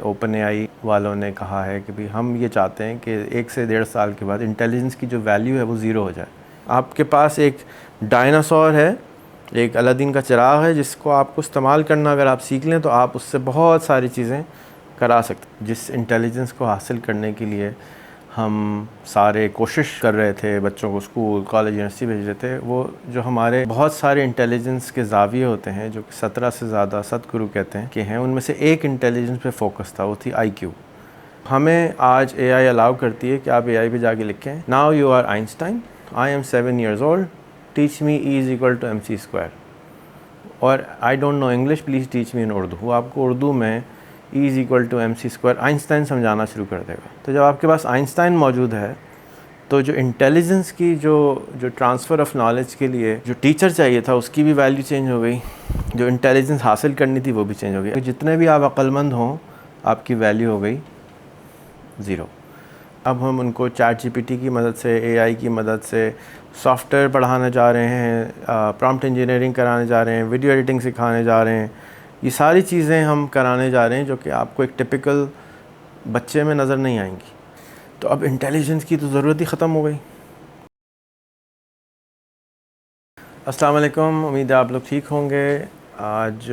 Open اے آئی والوں نے کہا ہے کہ ہم یہ چاہتے ہیں کہ 1 سے 1.5 سال کے بعد انٹیلیجنس کی جو ویلیو ہے وہ زیرو ہو جائے. آپ کے پاس ایک ڈائناسور ہے, ایک الادین کا چراغ ہے, جس کو آپ کو استعمال کرنا اگر آپ سیکھ لیں تو آپ اس سے بہت ساری چیزیں کرا سکتے ہیں. جس انٹیلیجنس کو حاصل کرنے کے لیے ہم سارے کوشش کر رہے تھے, بچوں کو اسکول, کالج, یونیورسٹی بھیج رہے تھے, وہ جو ہمارے بہت سارے انٹیلیجنس کے زاویے ہوتے ہیں جو کہ 17 سے زیادہ ستگرو کہتے ہیں کہ ہیں, ان میں سے ایک انٹیلیجنس پہ فوکس تھا, وہ تھی آئی کیو. ہمیں آج اے آئی الاؤ کرتی ہے کہ آپ اے آئی پہ جا کے لکھیں, now you are Einstein, I am 7 years old, teach me E is equal to M C square, اور I don't know English, please teach me in Urdu. وہ آپ کو اردو میں E is equal to M C square Einstein سمجھانا شروع کر دے گا. تو جب آپ کے پاس آئنسٹائن موجود ہے تو جو انٹیلیجنس کی جو ٹرانسفر آف نالج کے لیے جو ٹیچر چاہیے تھا اس کی بھی ویلیو چینج ہو گئی, جو انٹیلیجنس حاصل کرنی تھی وہ بھی چینج ہو گئی. جتنے بھی آپ عقل مند ہوں آپ کی ویلیو ہو گئی زیرو. اب ہم ان کو چیٹ جی پی ٹی کی مدد سے, اے آئی کی مدد سے سافٹ ویئر پڑھانے جا رہے ہیں, پرامپٹ انجینئرنگ کرانے جا رہے ہیں, ویڈیو ایڈیٹنگ سکھانے جا رہے ہیں. یہ ساری چیزیں ہم کرانے جا رہے ہیں جو کہ آپ کو ایک ٹپیکل بچے میں نظر نہیں آئیں گی. تو اب انٹیلیجنس کی تو ضرورت ہی ختم ہو گئی. السلام علیکم, امید ہے آپ لوگ ٹھیک ہوں گے. آج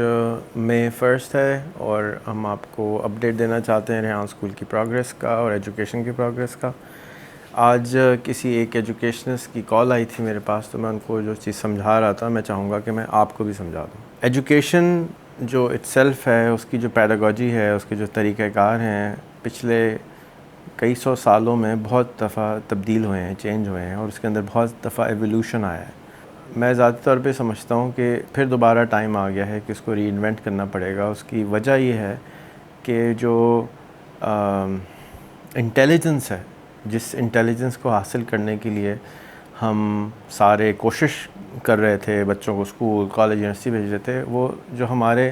مئی 1 ہے اور ہم آپ کو اپڈیٹ دینا چاہتے ہیں ریحان اسکول کی پروگریس کا اور ایجوکیشن کی پروگریس کا. آج کسی ایک ایجوکیشنسٹ کی کال آئی تھی میرے پاس, تو میں ان کو جو چیز سمجھا رہا تھا میں چاہوں گا کہ میں آپ کو بھی سمجھا دوں. ایجوکیشن جو اٹ سیلف ہے, اس کی جو پیڈاگوجی ہے, اس کے جو طریقہ کار ہیں, پچھلے کئی سو سالوں میں بہت دفعہ تبدیل ہوئے ہیں, چینج ہوئے ہیں, اور اس کے اندر بہت دفعہ ایولیوشن آیا ہے. میں ذاتی طور پہ سمجھتا ہوں کہ پھر دوبارہ ٹائم آ گیا ہے کہ اس کو ری انوینٹ کرنا پڑے گا. اس کی وجہ یہ ہے کہ جو انٹیلیجنس ہے, جس انٹیلیجنس کو حاصل کرنے کے لیے ہم سارے کوشش کر رہے تھے, بچوں کو اسکول, کالج, یونیورسٹی بھیج رہے تھے, وہ جو ہمارے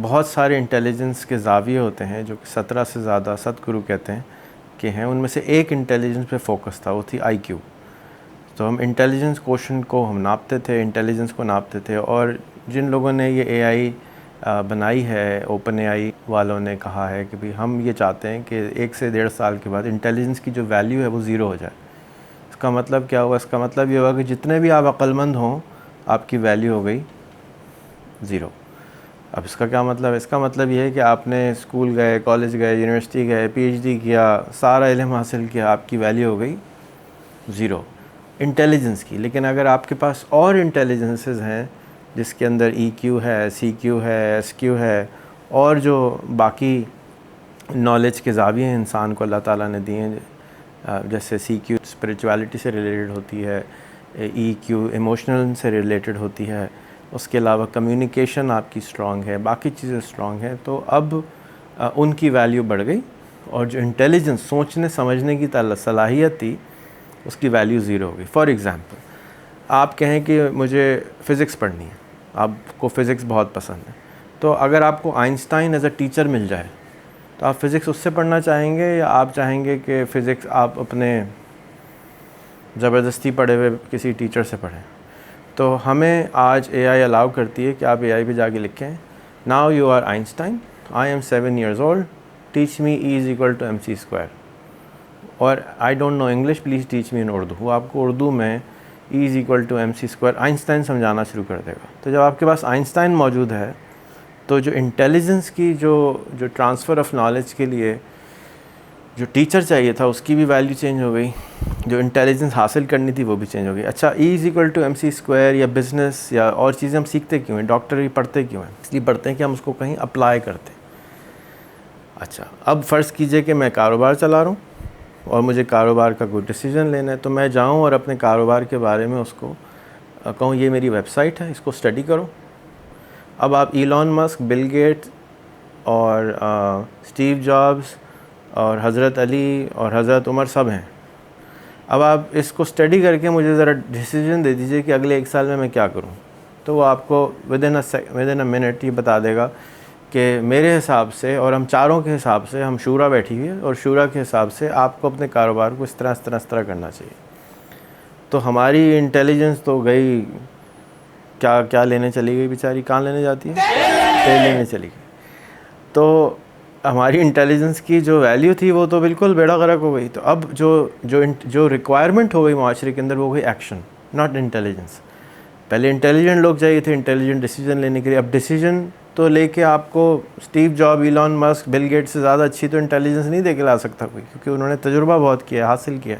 بہت سارے انٹیلیجنس کے زاویے ہوتے ہیں جو کہ 17 سے زیادہ ستگرو کہتے ہیں کہ ہیں, ان میں سے ایک انٹیلیجنس پہ فوکس تھا, وہ تھی آئی کیو. تو ہم انٹیلیجنس کوشن کو ہم ناپتے تھے, انٹیلیجنس کو ناپتے تھے, اور جن لوگوں نے یہ اے آئی بنائی ہے, اوپن اے آئی والوں نے کہا ہے کہ ہم یہ چاہتے ہیں کہ 1 سے 1.5 سال کے بعد انٹیلیجنس کی جو ویلیو ہے وہ زیرو ہو جائے. اس کا مطلب کیا ہوا؟ اس کا مطلب یہ ہوا کہ جتنے بھی آپ عقل مند ہوں آپ کی ویلیو ہو گئی زیرو. اب اس کا کیا مطلب ہے؟ اس کا مطلب یہ ہے کہ آپ نے اسکول گئے, کالج گئے, یونیورسٹی گئے, پی ایچ ڈی کیا, سارا علم حاصل کیا, آپ کی ویلیو ہو گئی زیرو انٹیلیجنس کی. لیکن اگر آپ کے پاس اور انٹیلیجنسز ہیں جس کے اندر ای کیو ہے, سی کیو ہے, ایس کیو ہے, اور جو باقی نالج کے زاویے ہیں انسان کو اللہ تعالیٰ نے دیے ہیں, جیسے سی کیو اسپریچویلٹی سے ریلیٹڈ ہوتی ہے, ای کیو ایموشنل سے ریلیٹڈ ہوتی ہے, اس کے علاوہ کمیونیکیشن آپ کی اسٹرانگ ہے, باقی چیزیں اسٹرانگ ہیں, تو اب ان کی ویلیو بڑھ گئی, اور جو انٹیلیجنس, سوچنے سمجھنے کی صلاحیت تھی, اس کی ویلیو زیرو ہو گئی. فار ایگزامپل, آپ کہیں کہ مجھے فزکس پڑھنی ہے, آپ کو فزکس بہت پسند ہے, تو اگر آپ کو آئنسٹائن ایز اے ٹیچر مل جائے تو آپ فزکس اس سے پڑھنا چاہیں گے, یا آپ چاہیں گے کہ فزکس آپ اپنے زبردستی پڑھے ہوئے کسی ٹیچر سے پڑھیں؟ تو ہمیں آج اے آئی الاؤ کرتی ہے کہ آپ اے آئی پہ جا کے لکھیں, now you are Einstein, I am 7 years old, teach me E is equal to M C square, اور I don't know English, please teach me in Urdu. وہ آپ کو اردو میں E is equal to M C square Einstein سمجھانا شروع کر دے گا. تو جب آپ کے پاس آئنسٹائن موجود ہے تو جو انٹیلیجنس کی جو ٹرانسفر آف نالج کے لیے جو ٹیچر چاہیے تھا اس کی بھی ویلیو چینج ہو گئی, جو انٹیلیجنس حاصل کرنی تھی وہ بھی چینج ہو گئی. اچھا, E is equal to M C square یا بزنس یا اور چیزیں ہم سیکھتے کیوں ہیں؟ ڈاکٹری پڑھتے کیوں ہیں؟ اس لیے پڑھتے ہیں کہ ہم اس کو کہیں اپلائی کرتے ہیں. اچھا, اب فرض کیجئے کہ میں کاروبار چلا رہا ہوں اور مجھے کاروبار کا کوئی ڈیسیجن لینا ہے, تو میں جاؤں اور اپنے کاروبار کے بارے میں اس کو کہوں یہ میری ویب سائٹ ہے, اس کو اسٹڈی کرو. اب آپ ایلون مسک, بل گیٹ اور اسٹیو جابس اور حضرت علی اور حضرت عمر سب ہیں. اب آپ اس کو اسٹڈی کر کے مجھے ذرا ڈیسیجن دے دیجئے کہ اگلے 1 سال میں کیا کروں, تو وہ آپ کو ود ان اے منٹ یہ بتا دے گا کہ میرے حساب سے اور ہم چاروں کے حساب سے, ہم شورا بیٹھی ہوئی ہے, اور شورا کے حساب سے آپ کو اپنے کاروبار کو اس طرح کرنا چاہیے. تو ہماری انٹیلیجنس تو گئی, کیا لینے چلی گئی بیچاری, کہاں لینے جاتی ہے, تیل لینے چلی گئی. تو ہماری انٹیلیجنس کی جو ویلیو تھی وہ تو بالکل بیڑا غرق ہو گئی. تو اب جو ریکوائرمنٹ ہو گئی معاشرے کے اندر وہ ہو گئی ایکشن, ناٹ انٹیلیجنس. پہلے انٹیلیجنٹ لوگ چاہیے تھے انٹیلیجنٹ ڈیسیجن لینے کے لیے. اب ڈیسیجن تو لے کے آپ کو اسٹیو جاب, ایلان مسک, بل گیٹ سے زیادہ اچھی تو انٹیلیجنس نہیں دے کے لا سکتا کوئی, کیونکہ انہوں نے تجربہ بہت کیا, حاصل کیا.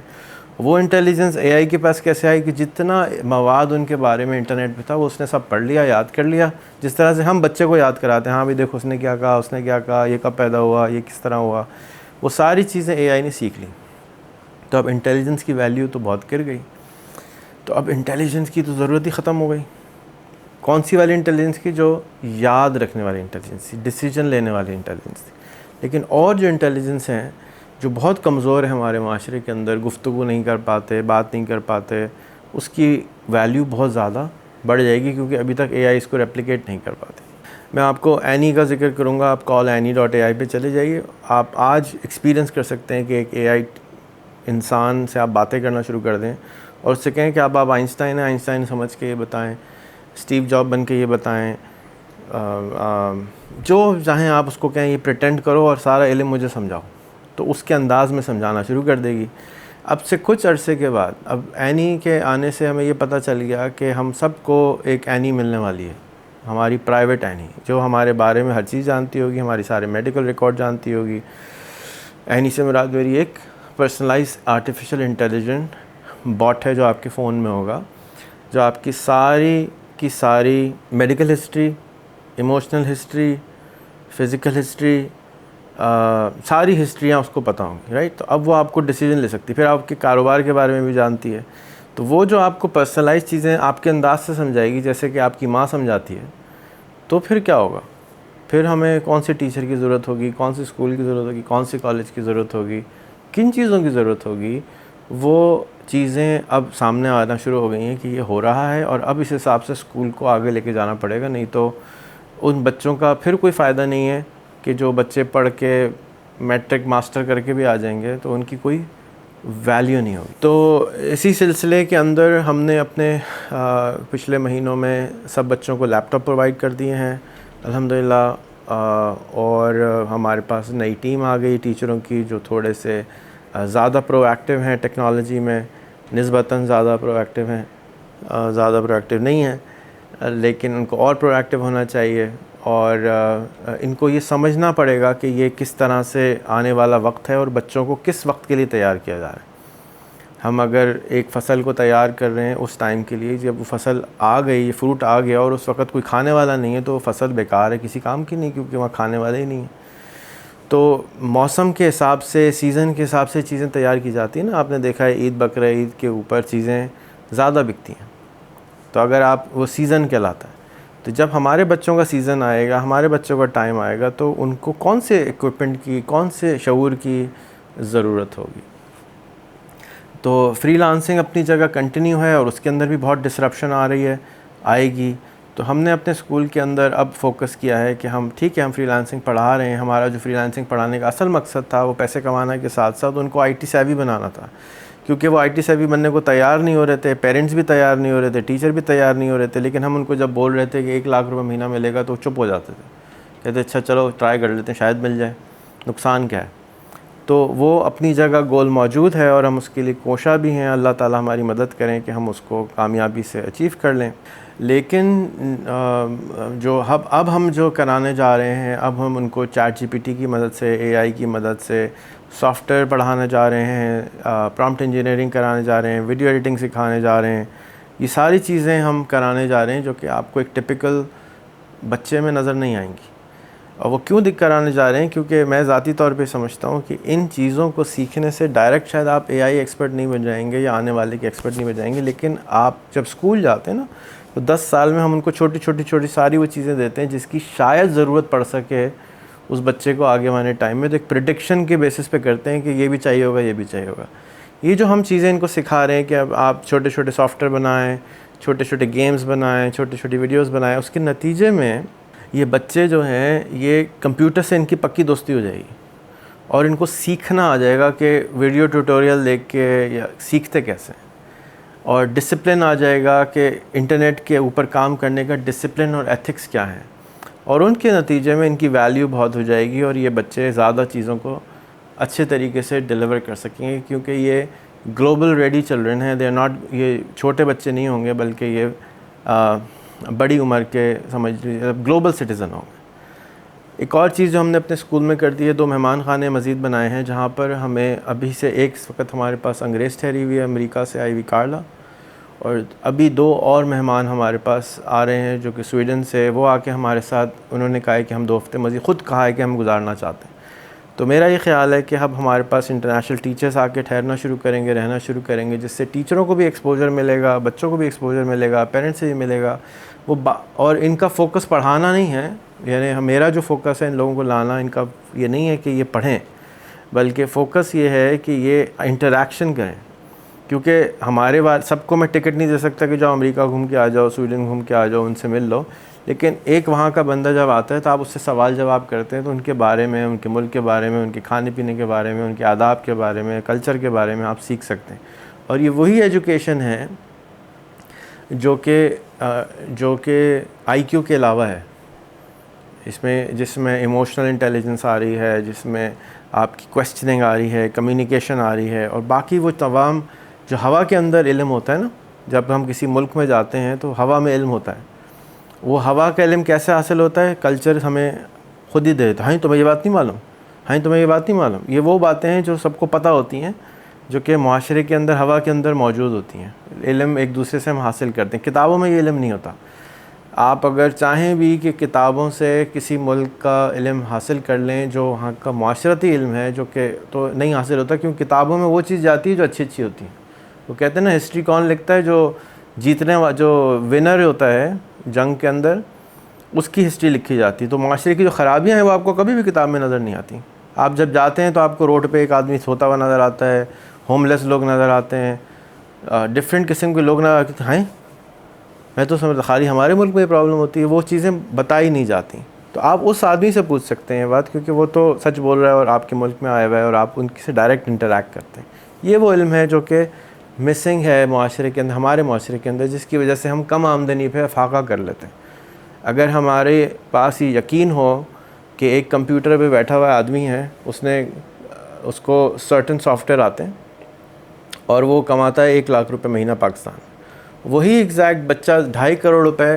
وہ انٹیلیجنس اے آئی کے پاس کیسے آئی کہ جتنا مواد ان کے بارے میں انٹرنیٹ پہ تھا وہ اس نے سب پڑھ لیا, یاد کر لیا. جس طرح سے ہم بچے کو یاد کراتے ہیں, ہاں بھی دیکھو اس نے کیا کہا, اس نے کیا کہا, یہ کب پیدا ہوا, یہ کس طرح ہوا, وہ ساری چیزیں اے آئی نے سیکھ لی. تو اب انٹیلیجنس کی ویلیو تو بہت گر گئی. تو اب انٹیلیجنس کی تو ضرورت ہی ختم ہو گئی. کون سی والی انٹیلیجنس کی؟ جو یاد رکھنے والی انٹیلیجنس تھی, ڈیسیجن لینے والی انٹیلیجنس تھی. لیکن اور جو انٹیلیجنس ہیں جو بہت کمزور ہے ہمارے معاشرے کے اندر, گفتگو نہیں کر پاتے, بات نہیں کر پاتے, اس کی ویلیو بہت زیادہ بڑھ جائے گی, کیونکہ ابھی تک اے آئی اس کو ریپلیکیٹ نہیں کر پاتے. میں آپ کو اینی کا ذکر کروں گا, آپ call.any.ai پہ چلے جائیے. آپ آج ایکسپیرینس کر سکتے ہیں کہ ایک اے آئی انسان سے آپ باتیں کرنا شروع کر دیں اور اس سے کہیں کہ آپ آئنسٹائن ہیں, آئنسٹائن سمجھ کے یہ بتائیں, اسٹیو جاب بن کے یہ بتائیں, جو چاہیں آپ اس کو کہیں, یہ پریٹینڈ کرو اور سارا علم مجھے سمجھاؤ, تو اس کے انداز میں سمجھانا شروع کر دے گی. اب سے کچھ عرصے کے بعد, اب اینی کے آنے سے ہمیں یہ پتہ چل گیا کہ ہم سب کو ایک اینی ملنے والی ہے, ہماری پرائیویٹ اینی, جو ہمارے بارے میں ہر چیز جانتی ہوگی, ہماری سارے میڈیکل ریکارڈ جانتی ہوگی. اینی سے مراد میری ایک پرسنلائز آرٹیفیشیل انٹیلیجنٹ باٹ ہے جو آپ کے فون میں ہوگا, جو آپ کی ساری medical history, emotional history, physical history, ساری ہسٹریاں اس کو پتہ ہوں گی, رائٹ. تو اب وہ آپ کو ڈیسیجن لے سکتی, پھر آپ کے کاروبار کے بارے میں بھی جانتی ہے. تو وہ جو آپ کو پرسنلائز چیزیں آپ کے انداز سے سمجھائے گی, جیسے کہ آپ کی ماں سمجھاتی ہے, تو پھر کیا ہوگا؟ پھر ہمیں کون سے ٹیچر کی ضرورت ہوگی, کون سے اسکول کی ضرورت ہوگی, کون سے کالج کی ضرورت ہوگی, کن چیزوں کی ضرورت ہوگی, وہ چیزیں اب سامنے آنا شروع ہو گئی ہیں کہ یہ ہو رہا ہے. اور اب اس حساب سے اسکول کو آگے لے کے جانا پڑے گا, نہیں تو ان بچوں کا پھر کوئی فائدہ نہیں ہے کہ جو بچے پڑھ کے میٹرک ماسٹر کر کے بھی آ جائیں گے تو ان کی کوئی ویلیو نہیں ہوگی. تو اسی سلسلے کے اندر ہم نے اپنے پچھلے مہینوں میں سب بچوں کو لیپ ٹاپ پرووائڈ کر دیے ہیں الحمدللہ. اور ہمارے پاس نئی ٹیم آ گئی ٹیچروں کی جو تھوڑے سے زیادہ پرو ایکٹیو ہیں ٹیکنالوجی میں, نسبتاً زیادہ پرو ایکٹیو ہیں, زیادہ پرو ایکٹیو نہیں ہیں لیکن ان کو اور پرو ایکٹیو ہونا چاہیے. اور ان کو یہ سمجھنا پڑے گا کہ یہ کس طرح سے آنے والا وقت ہے اور بچوں کو کس وقت کے لیے تیار کیا جا رہا ہے. ہم اگر ایک فصل کو تیار کر رہے ہیں اس ٹائم کے لیے, جب وہ فصل آ گئی, فروٹ آ گیا اور اس وقت کوئی کھانے والا نہیں ہے, تو وہ فصل بیکار ہے, کسی کام کی نہیں, کیونکہ وہاں کھانے والے ہی نہیں ہیں. تو موسم کے حساب سے, سیزن کے حساب سے چیزیں تیار کی جاتی ہیں نا. آپ نے دیکھا ہے عید بقرہ عید کے اوپر چیزیں زیادہ بکتی ہیں, تو اگر آپ وہ سیزن کہلاتا ہے. تو جب ہمارے بچوں کا سیزن آئے گا, ہمارے بچوں کا ٹائم آئے گا, تو ان کو کون سے ایکوپمنٹ کی, کون سے شعور کی ضرورت ہوگی. تو فری لانسنگ اپنی جگہ کنٹینیو ہے اور اس کے اندر بھی بہت ڈسرپشن آئے گی. تو ہم نے اپنے اسکول کے اندر اب فوکس کیا ہے کہ ہم ٹھیک ہے, ہم فری لانسنگ پڑھا رہے ہیں. ہمارا جو فری لانسنگ پڑھانے کا اصل مقصد تھا وہ پیسے کمانے کے ساتھ ساتھ ان کو آئی ٹی سیوی بنانا تھا, کیونکہ وہ آئی ٹی سیوی بننے کو تیار نہیں ہو رہے تھے, پیرنٹس بھی تیار نہیں ہو رہے تھے, ٹیچر بھی تیار نہیں ہو رہے تھے. لیکن ہم ان کو جب بول رہے تھے کہ 1 لاکھ روپے مہینہ ملے گا تو چپ ہو جاتے تھے, کہتے اچھا چلو ٹرائی کر لیتے ہیں, شاید مل جائے, نقصان کیا ہے. تو وہ اپنی جگہ گول موجود ہے اور ہم اس کے لیے کوشاں بھی ہیں. اللہ تعالیٰ ہماری مدد کریں کہ ہم اس کو کامیابی سے اچیو کر لیں. لیکن اب ہم جو کرانے جا رہے ہیں, اب ہم ان کو چیٹ جی پی ٹی کی مدد سے, اے آئی کی مدد سے سافٹ ویئر پڑھانے جا رہے ہیں, پرامپٹ انجینئرنگ کرانے جا رہے ہیں, ویڈیو ایڈیٹنگ سکھانے جا رہے ہیں. یہ ساری چیزیں ہم کرانے جا رہے ہیں جو کہ آپ کو ایک ٹپیکل بچے میں نظر نہیں آئیں گی. اور وہ کیوں کرانے جا رہے ہیں؟ کیونکہ میں ذاتی طور پہ سمجھتا ہوں کہ ان چیزوں کو سیکھنے سے ڈائریکٹ شاید آپ اے آئی ایکسپرٹ نہیں بن جائیں گے یا آنے والے کے ایکسپرٹ نہیں بن جائیں گے. لیکن آپ جب اسکول جاتے ہیں نا, تو 10 سال میں ہم ان کو چھوٹی ساری وہ چیزیں دیتے ہیں جس کی شاید ضرورت پڑ سکے اس بچے کو آگے آنے ٹائم میں. تو ایک پریڈکشن کے بیسس پہ کرتے ہیں کہ یہ بھی چاہیے ہوگا, یہ بھی چاہیے ہوگا. یہ جو ہم چیزیں ان کو سکھا رہے ہیں کہ اب آپ چھوٹے سافٹ ویئر بنائیں, چھوٹے گیمز بنائیں, چھوٹی ویڈیوز بنائیں, اس کے نتیجے میں یہ بچے جو ہیں یہ کمپیوٹر سے ان کی پکی دوستی ہو جائے گی اور ان کو سیکھنا آ جائے گا کہ ویڈیو ٹیوٹوریل دیکھ کے یا سیکھتے کیسے, اور ڈسپلن آ جائے گا کہ انٹرنیٹ کے اوپر کام کرنے کا ڈسپلن اور ایتھکس کیا ہیں. اور ان کے نتیجے میں ان کی ویلیو بہت ہو جائے گی اور یہ بچے زیادہ چیزوں کو اچھے طریقے سے ڈیلیور کر سکیں گے، کیونکہ یہ گلوبل ریڈی چلڈرن ہیں. دے آر ناٹ، یہ چھوٹے بچے نہیں ہوں گے بلکہ یہ بڑی عمر کے سمجھ لیجیے گلوبل سٹیزن ہوں گے. ایک اور چیز جو ہم نے اپنے اسکول میں کر دی ہے، 2 مہمان خانے مزید بنائے ہیں جہاں پر ہمیں ابھی سے ایک اس وقت ہمارے پاس انگریز ٹھہری ہوئی ہے، امریکہ سے آئی ہوئی کارلا، اور ابھی 2 اور مہمان ہمارے پاس آ رہے ہیں جو کہ سویڈن سے. وہ آ کے ہمارے ساتھ انہوں نے کہا ہے کہ ہم 2 ہفتے مزید، خود کہا ہے کہ ہم گزارنا چاہتے ہیں. تو میرا یہ خیال ہے کہ اب ہمارے پاس انٹرنیشنل ٹیچرز آ کے ٹھہرنا شروع کریں گے، رہنا شروع کریں گے، جس سے ٹیچروں کو بھی ایکسپوجر ملے گا، بچوں کو بھی ایکسپوجر ملے گا، پیرنٹس سے بھی ملے گا. اور ان کا فوکس پڑھانا نہیں ہے، یعنی میرا جو فوکس ہے ان لوگوں کو لانا، ان کا یہ نہیں ہے کہ یہ پڑھیں، بلکہ فوکس یہ ہے کہ یہ انٹریکشن کریں. کیونکہ ہمارے سب کو میں ٹکٹ نہیں دے سکتا کہ جاؤ امریکہ گھوم کے آ جاؤ، سویڈن گھوم کے آ جاؤ، ان سے مل لو. لیکن ایک وہاں کا بندہ جب آتا ہے تو آپ اس سے سوال جواب کرتے ہیں تو ان کے بارے میں، ان کے ملک کے بارے میں، ان کے کھانے پینے کے بارے میں، ان کے آداب کے بارے میں، کلچر کے بارے میں آپ سیکھ سکتے ہیں. اور یہ وہی ایجوکیشن ہے جو کہ آئی کیو کے علاوہ ہے، جس میں ایموشنل انٹیلیجنس آ رہی ہے، جس میں آپ کی کویسچننگ آ رہی ہے، کمیونیکیشن آ رہی ہے، اور باقی وہ تمام جو ہوا کے اندر علم ہوتا ہے نا. جب ہم کسی ملک میں جاتے ہیں تو ہوا میں علم ہوتا ہے. وہ ہوا کا علم کیسے حاصل ہوتا ہے؟ کلچر ہمیں خود ہی دے دیتا ہے. ہاں تمہیں یہ بات نہیں معلوم، ہاں تمہیں یہ بات نہیں معلوم. یہ وہ باتیں ہیں جو سب کو پتہ ہوتی ہیں، جو کہ معاشرے کے اندر، ہوا کے اندر موجود ہوتی ہیں. علم ایک دوسرے سے ہم حاصل کرتے ہیں. کتابوں میں یہ علم نہیں ہوتا. آپ اگر چاہیں بھی کہ کتابوں سے کسی ملک کا علم حاصل کر لیں جو وہاں کا معاشرتی علم ہے، جو کہ تو نہیں حاصل ہوتا، کیونکہ کتابوں میں وہ چیز جاتی ہے جو اچھی اچھی ہوتی ہیں. وہ کہتے ہیں نا، ہسٹری کون لکھتا ہے؟ جو ونر ہوتا ہے جنگ کے اندر، اس کی ہسٹری لکھی جاتی ہے. تو معاشرے کی جو خرابیاں ہیں وہ آپ کو کبھی بھی کتاب میں نظر نہیں آتی. آپ جب جاتے ہیں تو آپ کو روڈ پہ ایک آدمی سوتا ہوا نظر آتا ہے، ہوم لیس لوگ نظر آتے ہیں، ڈفرینٹ قسم کے لوگ نظر آتے ہیں. میں تو سمجھتا خالی ہمارے ملک میں یہ پرابلم ہوتی ہے، وہ چیزیں بتائی نہیں جاتی. تو آپ اس آدمی سے پوچھ سکتے ہیں بات، کیونکہ وہ تو سچ بول رہا ہے اور آپ کے ملک میں آیا ہوا ہے اور آپ ان سے ڈائریکٹ انٹریکٹ کرتے ہیں. یہ وہ علم ہے جو کہ مسنگ ہے معاشرے کے اندر، ہمارے معاشرے کے اندر، جس کی وجہ سے ہم کم آمدنی پہ فاقہ کر لیتے ہیں. اگر ہمارے پاس یہ یقین ہو کہ ایک کمپیوٹر پہ بیٹھا ہوا آدمی ہے، اس کو سرٹن سافٹ ویئر آتے ہیں اور وہ کماتا ہے 1 لاکھ روپے مہینہ پاکستان، وہی ایگزیکٹ بچہ 2.5 کروڑ روپے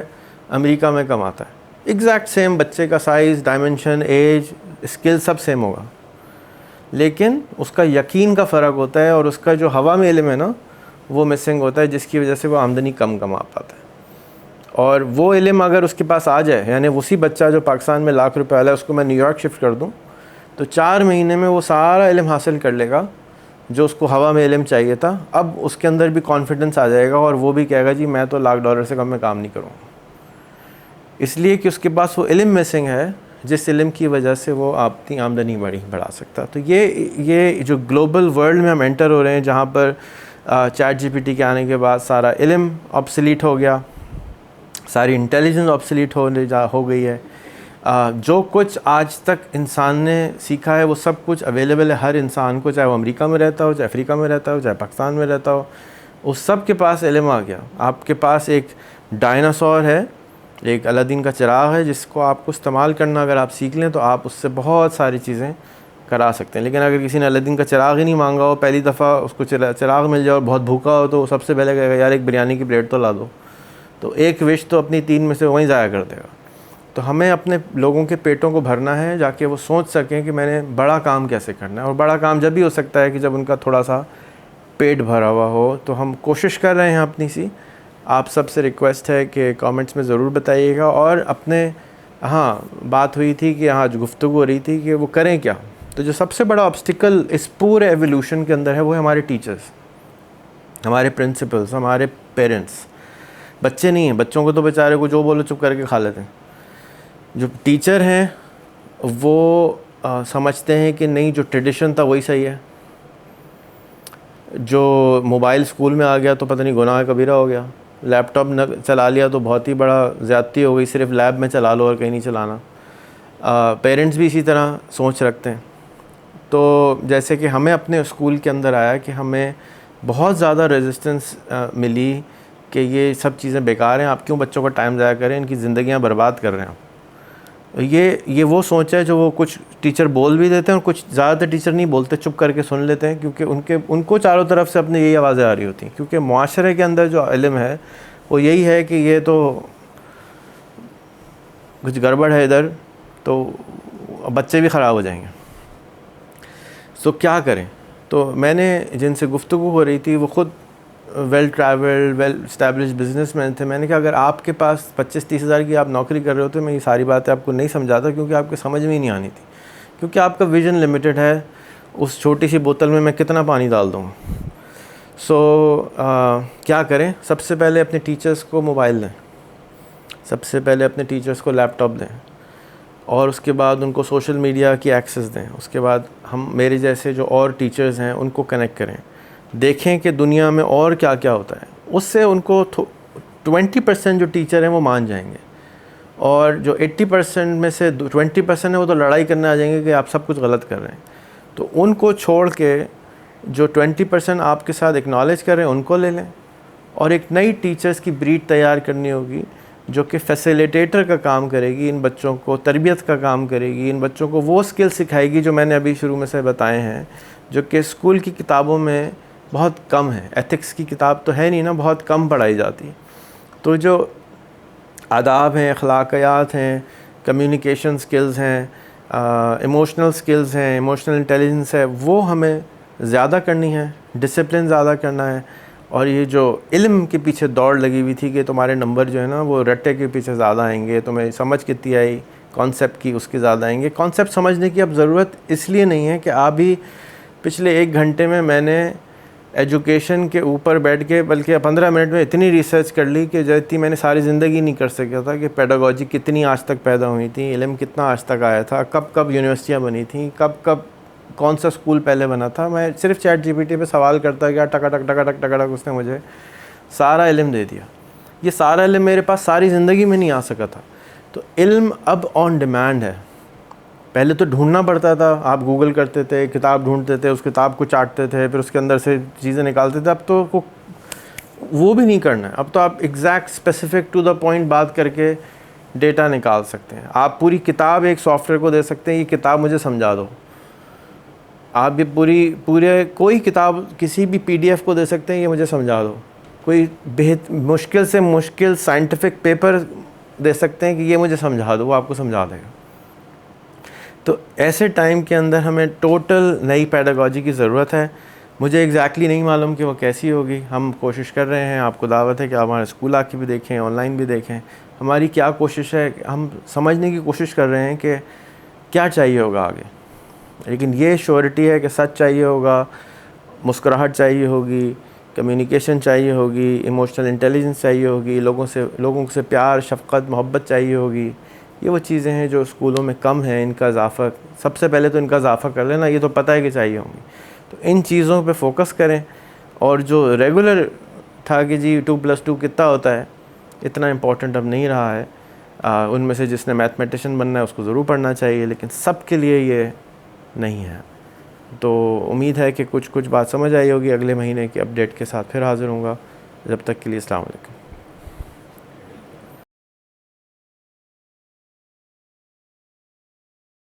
امریکہ میں کماتا ہے. ایگزیکٹ سیم بچے کا سائز، ڈائمنشن، ایج، اسکل سب سیم ہوگا، لیکن اس کا یقین کا فرق ہوتا ہے اور اس کا جو ہوا میں علم ہے نا وہ مسنگ ہوتا ہے، جس کی وجہ سے وہ آمدنی کم کما پاتا ہے. اور وہ علم اگر اس کے پاس آ جائے، یعنی اسی بچہ جو پاکستان میں 1 لاکھ روپے والا ہے، اس کو میں نیو یارک شفٹ کر دوں تو 4 مہینے میں وہ سارا علم حاصل کر لے گا جو اس کو ہوا میں علم چاہیے تھا. اب اس کے اندر بھی کانفیڈنس آ جائے گا اور وہ بھی کہے گا جی میں تو $1,00,000 سے کم میں کام نہیں کروں گا، اس لیے کہ اس کے پاس وہ علم مسنگ ہے جس علم کی وجہ سے وہ اپنی آمدنی بڑھا سکتا. تو یہ جو گلوبل ورلڈ میں ہم انٹر ہو رہے ہیں، جہاں پر چیٹ جی پی ٹی کے آنے کے بعد سارا علم آبسلیٹ ہو گیا، ساری انٹیلیجنس آبسلیٹ ہو گئی ہے. جو کچھ آج تک انسان نے سیکھا ہے وہ سب کچھ اویلیبل ہے ہر انسان کو، چاہے وہ امریکہ میں رہتا ہو، چاہے افریقہ میں رہتا ہو، چاہے پاکستان میں رہتا ہو. اس سب کے پاس علم آ گیا. آپ کے پاس ایک ڈائناسور ہے، ایک الادین کا چراغ ہے، جس کو آپ کو استعمال کرنا اگر آپ سیکھ لیں تو آپ اس سے بہت ساری چیزیں کرا سکتے ہیں. لیکن اگر کسی نے الادین کا چراغ ہی نہیں مانگا ہو، پہلی دفعہ اس کو چراغ مل جائے اور بہت بھوکا ہو، تو سب سے پہلے کہے گا یار ایک بریانی کی پلیٹ تو لا دو. تو ایک وش تو اپنی 3 میں سے وہیں ضائع کر دے گا. تو ہمیں اپنے لوگوں کے پیٹوں کو بھرنا ہے، جا کے وہ سوچ سکیں کہ میں نے بڑا کام کیسے کرنا ہے. اور بڑا کام جب بھی ہو سکتا ہے کہ جب ان کا تھوڑا سا پیٹ بھرا ہوا ہو. تو ہم کوشش کر رہے ہیں اپنی سی. آپ سب سے ریکویسٹ ہے کہ کامنٹس میں ضرور بتائیے گا. اور بات ہوئی تھی کہ جو گفتگو ہو رہی تھی کہ وہ کریں کیا. تو جو سب سے بڑا آبسٹیکل اس پورے ایولیوشن کے اندر ہے وہ ہے ہمارے ٹیچرز، ہمارے پرنسپلز، ہمارے پیرنٹس. بچے نہیں ہیں، بچوں کو تو بیچارے کو جو بولو چپ کر کے کھا لیتے ہیں. جو ٹیچر ہیں وہ سمجھتے ہیں کہ نہیں جو ٹریڈیشن تھا وہی صحیح ہے. جو موبائل اسکول میں آ گیا تو پتہ نہیں گناہ کبیرہ ہو گیا. لیپ ٹاپ نہ چلا لیا تو بہت ہی بڑا زیادتی ہو گئی، صرف لیب میں چلا لو اور کہیں نہیں چلانا. پیرنٹس بھی اسی طرح سوچ رکھتے ہیں. تو جیسے کہ ہمیں اپنے اسکول کے اندر آیا کہ ہمیں بہت زیادہ ریزسٹنس ملی کہ یہ سب چیزیں بیکار ہیں، آپ کیوں بچوں کا ٹائم ضائع کریں، ان کی زندگیاں برباد کر رہے ہیں آپ. یہ وہ سوچ ہے جو وہ کچھ ٹیچر بول بھی دیتے ہیں، اور کچھ زیادہ تر ٹیچر نہیں بولتے، چپ کر کے سن لیتے ہیں، کیونکہ ان کو چاروں طرف سے اپنے یہی آوازیں آ رہی ہوتی ہیں. کیونکہ معاشرے کے اندر جو علم ہے وہ یہی ہے کہ یہ تو کچھ گڑبڑ ہے ادھر، تو بچے بھی خراب ہو جائیں گے. سو کیا کریں؟ تو میں نے جن سے گفتگو ہو رہی تھی وہ خود well travelled well establish businessman تھے. میں نے کہا اگر آپ کے پاس 25-30 ہزار کی آپ نوکری کر رہے ہوتے میں یہ ساری باتیں آپ کو نہیں سمجھاتا، کیونکہ آپ کے سمجھ میں ہی نہیں آنی تھی، کیونکہ آپ کا ویژن لمیٹڈ ہے. اس چھوٹی سی بوتل میں کتنا پانی ڈال دوں گا. سو کیا کریں؟ سب سے پہلے اپنے ٹیچرز کو موبائل دیں، سب سے پہلے اپنے ٹیچرز کو لیپ ٹاپ دیں، اور اس کے بعد ان کو سوشل میڈیا کی ایکسیس دیں. اس کے بعد میرے جیسے جو اور ٹیچرز ہیں ان کو کنیکٹ کریں، دیکھیں کہ دنیا میں اور کیا کیا ہوتا ہے. اس سے ان کو 20% جو ٹیچر ہیں وہ مان جائیں گے، اور جو 80% میں سے 20% ہے وہ تو لڑائی کرنے آ جائیں گے کہ آپ سب کچھ غلط کر رہے ہیں. تو ان کو چھوڑ کے جو 20% آپ کے ساتھ اکنالج کر رہے ہیں ان کو لے لیں، اور ایک نئی ٹیچرز کی بریڈ تیار کرنی ہوگی جو کہ فیسیلیٹیٹر کا کام کرے گی، ان بچوں کو تربیت کا کام کرے گی، ان بچوں کو وہ اسکل سکھائے گی جو میں نے ابھی شروع میں سے بتائے ہیں، جو کہ اسکول کی کتابوں میں بہت کم ہے. ایتھکس کی کتاب تو ہے نہیں نا، بہت کم پڑھائی جاتی. تو جو آداب ہیں، اخلاقیات ہیں، کمیونیکیشن سکلز ہیں، ایموشنل سکلز ہیں، ایموشنل انٹیلیجنس ہے، وہ ہمیں زیادہ کرنی ہے، ڈسپلن زیادہ کرنا ہے. اور یہ جو علم کے پیچھے دوڑ لگی ہوئی تھی کہ تمہارے نمبر جو ہے نا وہ رٹے کے پیچھے زیادہ آئیں گے، تمہیں سمجھ کتنی آئی کانسیپٹ کی اس کے زیادہ آئیں گے. کانسیپٹ سمجھنے کی اب ضرورت اس لیے نہیں ہے کہ آپ ہی پچھلے 1 گھنٹے میں نے ایجوکیشن کے اوپر بیٹھ کے بلکہ 15 منٹ میں اتنی ریسرچ کر لی کہ جتنی میں نے ساری زندگی نہیں کر سکا تھا، کہ پیڈاگوجی کتنی آج تک پیدا ہوئی تھی، علم کتنا آج تک آیا تھا، کب یونیورسٹیاں بنی تھیں، کب کون سا اسکول پہلے بنا تھا. میں صرف چیٹ جی پی ٹی پہ سوال کرتا گیا، ٹکا ٹک اس نے مجھے سارا علم دے دیا. یہ سارا علم میرے پاس ساری زندگی میں نہیں آ سکا تھا. تو علم اب آن ڈیمانڈ ہے. پہلے تو ڈھونڈنا پڑتا تھا، آپ گوگل کرتے تھے، کتاب ڈھونڈتے تھے، اس کتاب کو چاٹتے تھے، پھر اس کے اندر سے چیزیں نکالتے تھے. اب تو وہ بھی نہیں کرنا ہے. اب تو آپ exact specific to the point بات کر کے ڈیٹا نکال سکتے ہیں. آپ پوری کتاب ایک سافٹ ویئر کو دے سکتے ہیں، یہ کتاب مجھے سمجھا دو. آپ بھی کوئی کتاب کسی بھی پی ڈی ایف کو دے سکتے ہیں، یہ مجھے سمجھا دو. کوئی مشکل سے مشکل سائنٹیفک پیپر دے سکتے ہیں کہ یہ مجھے سمجھا دو، وہ آپ کو سمجھا دے گا. تو ایسے ٹائم کے اندر ہمیں ٹوٹل نئی پیڈاگوجی کی ضرورت ہے. مجھے ایگزیکٹلی نہیں معلوم کہ وہ کیسی ہوگی. ہم کوشش کر رہے ہیں، آپ کو دعوت ہے کہ آپ ہمارے اسکول آ کے بھی دیکھیں، آن لائن بھی دیکھیں. ہماری کیا کوشش ہے، ہم سمجھنے کی کوشش کر رہے ہیں کہ کیا چاہیے ہوگا آگے. لیکن یہ شیورٹی ہے کہ سچ چاہیے ہوگا، مسکراہٹ چاہیے ہوگی، کمیونیکیشن چاہیے ہوگی، ایموشنل انٹیلیجنس چاہیے ہوگی، لوگوں سے پیار، شفقت، محبت چاہیے ہوگی. یہ وہ چیزیں ہیں جو اسکولوں میں کم ہیں. ان کا اضافہ سب سے پہلے تو ان کا اضافہ کر لینا، یہ تو پتہ ہے کہ چاہیے ہوں گی. تو ان چیزوں پہ فوکس کریں. اور جو ریگولر تھا کہ جی 2+2 کتنا ہوتا ہے، اتنا امپورٹنٹ اب نہیں رہا ہے. ان میں سے جس نے میتھمیٹیشین بننا ہے اس کو ضرور پڑھنا چاہیے، لیکن سب کے لیے یہ نہیں ہے. تو امید ہے کہ کچھ بات سمجھ آئی ہوگی. اگلے مہینے کی اپڈیٹ کے ساتھ پھر حاضر ہوں گا. جب تک کے لیے السلام علیکم.